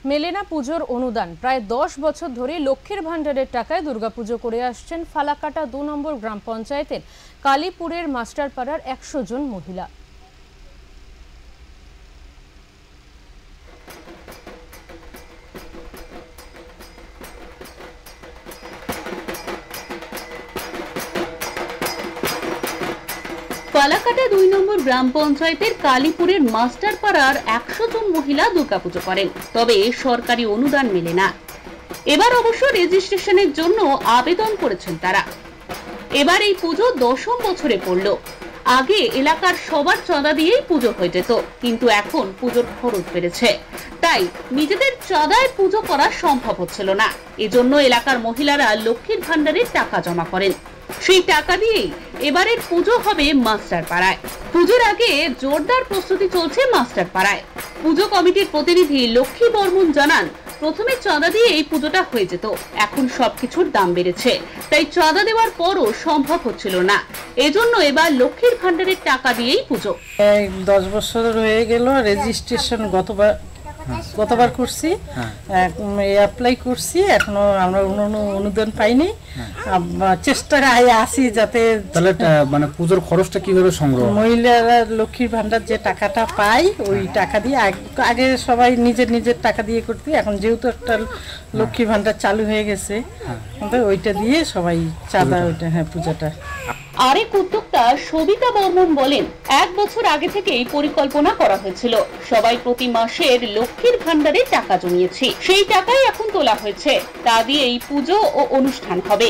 মেলে না পুজোর অনুদান। প্রায় 10 বছর ধরে লক্ষ্মীর ভান্ডারের টাকায় দুর্গাপুজো করে আসছেন ফালাকাটা 2 নম্বর গ্রাম পঞ্চায়েতের কালীপুরের মাস্টারপাড়ার 100 জন মহিলা। ফালাকাটা 2 নম্বর গ্রাম পঞ্চায়েতের কালীপুরের মাস্টারপাড়ার 100 জন মহিলা দুর্গাপুজো করেন, তবে সরকারি অনুদান মেলে না। এবার অবশ্য রেজিস্ট্রেশনের জন্য আবেদন করেছেন তারা। এবার এই পুজো 10ম বছরে পড়ল। আগে এলাকার সবার চাঁদা দিয়েই পুজো হয়ে যেত, কিন্তু এখন পুজোর খরচ বেড়েছে, তাই নিজেদের চাঁদায় পুজো করা সম্ভব হচ্ছিল না। এজন্য এলাকার মহিলারা লক্ষ্মীর ভান্ডারের টাকা জমা করেন। সেই টাকা দিয়েই এবারের পুজো হবে মাস্টারপাড়ায়। পুজোর আগে জোরদার প্রস্তুতি চলছে মাস্টারপাড়ায়। পুজো কমিটির প্রতিনিধি লক্ষ্মী বর্মন জানান, প্রথমে চাঁদা দিয়ে এই পুজোটা হয়ে যেত, এখন সবকিছুর দাম বেড়েছে, তাই চাঁদা দেওয়ার পরও সম্ভব হচ্ছিল না। এজন্য এবার লক্ষ্মীর ভান্ডারের টাকা দিয়েই পুজো। 10 বছর হয়ে গেল। রেজিস্ট্রেশন গতবার করছি, অ্যাপ্লাই করছি, এখনো আমরা অনুদান পাইনি। চেষ্টায় আছি যাতে মানে পুজোর খরচটা কিভাবে সংগ্রহ, মহিলারা লক্ষ্মীর ভান্ডার যে টাকাটা পাই ওই টাকা দিয়ে আগে সবাই নিজের টাকা দিয়ে করতে, এখন যেহেতু একটা লক্ষ্মীর ভান্ডার চালু হয়ে গেছে ওইটা দিয়ে সবাই চাঁদা ওইটা পূজাটা। আরেক উদ্যোক্তা সবিতা বর্মন বলেন, 1 বছর আগে থেকেই পরিকল্পনা করা হয়েছিল। সবাই প্রতি মাসের লক্ষ্মীর ভান্ডারে টাকা জমিয়েছে, সেই টাকাই এখন তোলা হয়েছে, তা দিয়েই পুজো ও অনুষ্ঠান হবে।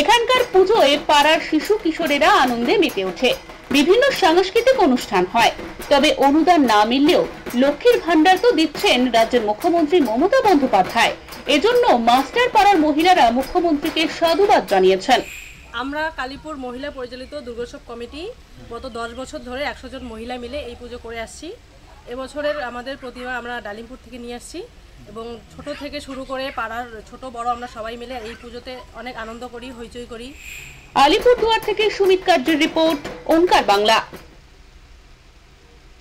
এখানকার পুজোয় পাড়ার শিশু কিশোরেরা আনন্দে মেতে ওঠে, বিভিন্ন সাংস্কৃতিক অনুষ্ঠান হয়। তবে অনুদান না মিললেও লক্ষ্মীর ভান্ডার তো দিচ্ছেন রাজ্যের মুখ্যমন্ত্রী মমতা বন্দ্যোপাধ্যায়। এজন্য মাস্টারপাড়ার মহিলারা মুখ্যমন্ত্রীকে সাধুবাদ জানিয়েছেন। আমরা কালীপুর মহিলা পরিচালিত দুর্গোৎসব কমিটি গত 10 বছর ধরে 100 জন মহিলা মিলে এই পুজো করে আসছি। এবছরের আমাদের প্রতিমা আমরা ডালিমপুর থেকে নিয়ে আসছি এবং ছোট থেকে শুরু করে পাড়ার ছোট বড় আমরা সবাই মিলে এই পুজোতে অনেক আনন্দ করি, হইচই করি। আলিপুরদুয়ার থেকে সুমিত কার্যের রিপোর্ট, ওঙ্কার বাংলা।